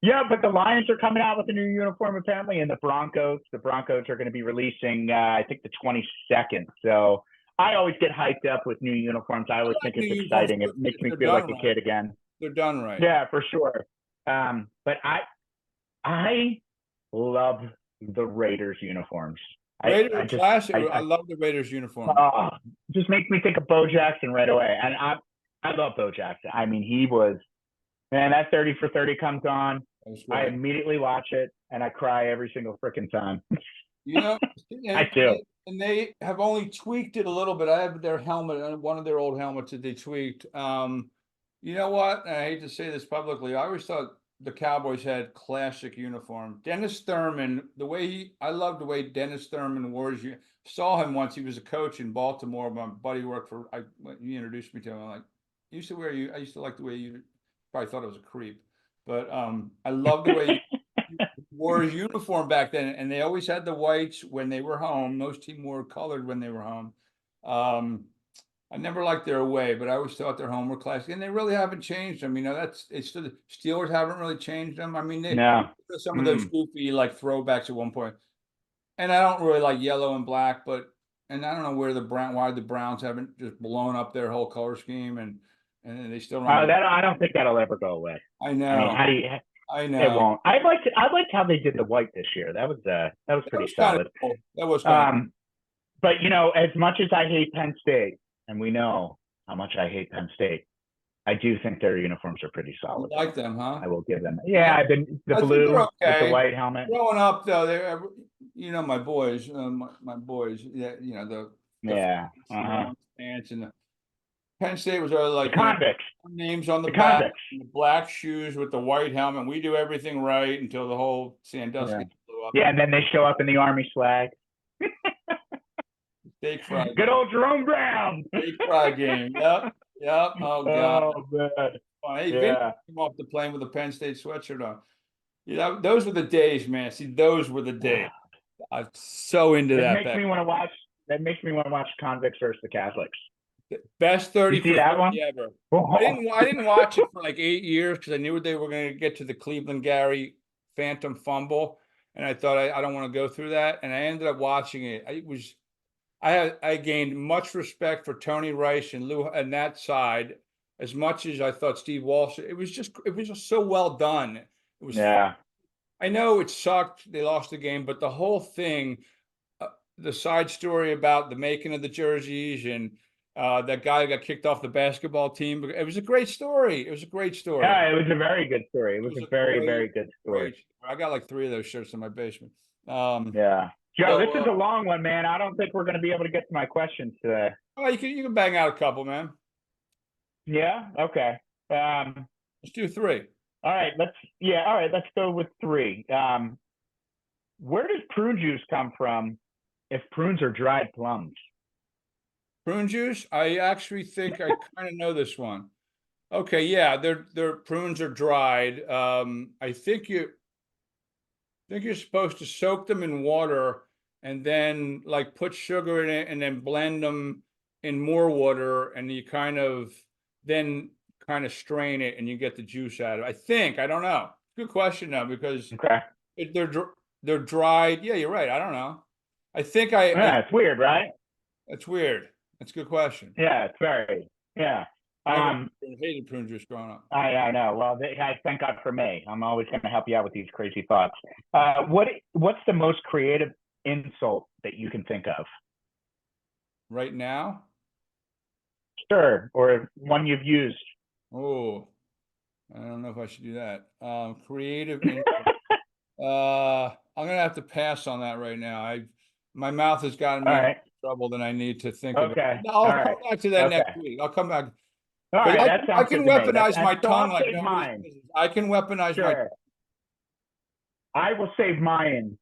Yeah, but the Lions are coming out with a new uniform apparently, and the Broncos are going to be releasing, I think, the 22nd. So I always get hyped up with new uniforms. I always think it's exciting. It makes me feel like a kid again. They're done right. Yeah, for sure. But I love the Raiders uniforms. Raiders classic. I love the Raiders uniform. Just makes me think of Bo Jackson right away. And I love Bo Jackson. I mean, he was, man, that 30 for 30 comes on. I immediately watch it and I cry every single freaking time. You know, I do. And they have only tweaked it a little bit. I have their helmet, one of their old helmets that they tweaked. You know what? And I hate to say this publicly. I always thought the Cowboys had classic uniform. Dennis Thurman, I love the way Dennis Thurman wears. You saw him once. He was a coach in Baltimore. My buddy worked for. He introduced me to him. I'm like, I used to like the way you probably thought it was a creep, but I love the way he wore his uniform back then. And they always had the whites when they were home. Most teams wore colored when they were home. I never liked their away, but I always thought their home were classic, and they really haven't changed them. You know, it's still the Steelers haven't really changed them. I mean, some of those goofy like throwbacks at one point, and I don't really like yellow and black, and I don't know why the Browns haven't just blown up their whole color scheme, and they still. I don't think that'll ever go away. I know. I know. It won't. I liked how they did the white this year. That was pretty solid. Cool. That was kind of cool. But you know, as much as I hate Penn State. And we know how much I hate Penn State. I do think their uniforms are pretty solid. You like them, huh? I will give them. Yeah, I've been the blue with the white helmet. Growing up, though, my boys, my boys. Yeah, the pants and the Penn State was like the convicts. Names on the back, and the black shoes with the white helmet. We do everything right until the whole Sandusky blew up. Yeah, and then they show up in the Army swag. Steak fry. Good old Jerome Brown. Steak fry game. Yep. Oh god. Oh man. Hey, Vinny came off the plane with a Penn State sweatshirt on. You know, those were the days, man. See, those were the days. I'm so into that. That makes me want to watch Convicts versus the Catholics. Best 30 for that one ever. I didn't watch it for like 8 years because I knew they were going to get to the Cleveland Gary phantom fumble, and I thought I don't want to go through that, and I ended up watching it. I gained much respect for Tony Rice and Lou and that side as much as I thought Steve Walsh. It was just so well done. It was. Yeah. I know it sucked. They lost the game, but the whole thing, the side story about the making of the jerseys and That guy got kicked off the basketball team. It was a great story. It was a great story. Yeah, it was a very good story. It was a very, very good story. I got like 3 of those shirts in my basement. Yeah. Joe, this is a long one, man. I don't think we're going to be able to get to my questions today. Oh, you can bang out a couple, man. Yeah. Okay. Let's do 3. All right. Let's go with 3. Where does prune juice come from if prunes are dried plums? Prune juice? I actually think I kind of know this one. Okay, yeah, their prunes are dried. I think you're supposed to soak them in water and then like put sugar in it and then blend them in more water, and you then kind of strain it and you get the juice out of it. I think, I don't know. Good question though, because Okay. they're dried. Yeah, you're right. I don't know. I think Yeah, it's weird, right? It's weird. That's a good question. Yeah, it's very. Yeah. I hated prune juice growing up. I know. Well, thank God for me. I'm always going to help you out with these crazy thoughts. What's the most creative insult that you can think of? Right now? Sure, or one you've used. Oh, I don't know if I should do that. Creative. I'm gonna have to pass on that right now. My mouth has gotten me in more trouble than I need to think of. Okay. I'll come back to that next week. I'll come back. All right, that sounds I can good to me. weaponize my tongue like nobody's nobody's business. I can weaponize my tongue. I will save mine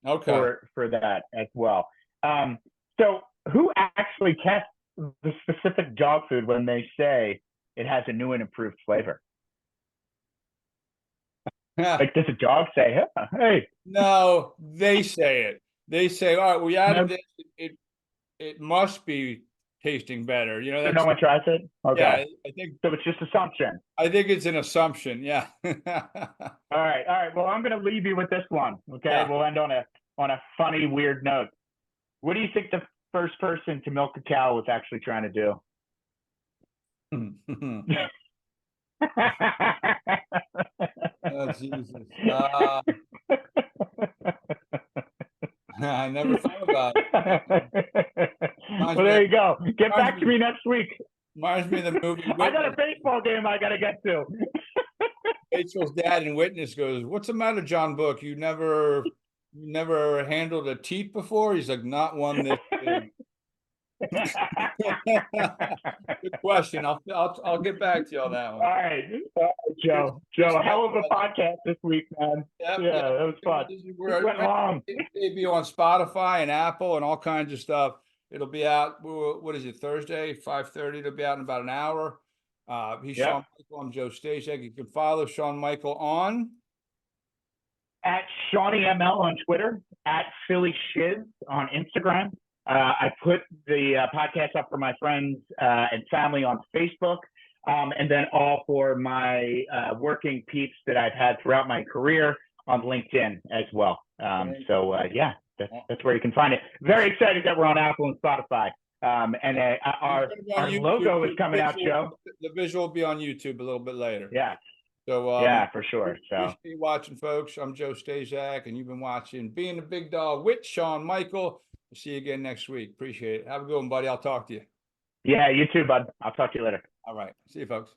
for that as well. So who actually tests the specific dog food when they say it has a new and improved flavor? Like, does a dog say, hey? No, they say it. They say, all right, we added this. It must be tasting better. You know, so no one tries it? Okay. Yeah, I think so. It's just assumption. I think it's an assumption. Yeah. All right. Well, I'm going to leave you with this one. Okay. Yeah. We'll end on a funny, weird note. What do you think the first person to milk a cow was actually trying to do? Oh, Jesus. I never thought about it. Well, there you go. Get back to me next week. Reminds me of the movie. I got a baseball game I got to get to. Rachel's dad in Witness goes, "What's the matter, John Book? You never handled a teat before?" He's like, "Not one this big." Good question. I'll get back to you on that one. All right, Joe. A hell of a podcast this week, man. Yep, yeah, that was fun. It went long. It'll on Spotify and Apple and all kinds of stuff. It'll be out. What is it? Thursday, 5:30. It'll be out in about an hour. He's Shawn Michael. I'm Joe Stasiak. You can follow Shawn Michael on at ShawneyML on Twitter, at Philly Shiz on Instagram. I put the podcast up for my friends and family on Facebook, and then all for my working peeps that I've had throughout my career on LinkedIn as well. That's where you can find it. Very excited that we're on Apple and Spotify. And our logo is coming out, Joe. The visual will be on YouTube a little bit later. Yeah. So yeah, for sure. So appreciate you watching, folks. I'm Joe Stasiak, and you've been watching Being a Big Dog with Shawn Michael. We'll see you again next week. Appreciate it. Have a good one, buddy. I'll talk to you. Yeah, you too, bud. I'll talk to you later. All right. See you, folks.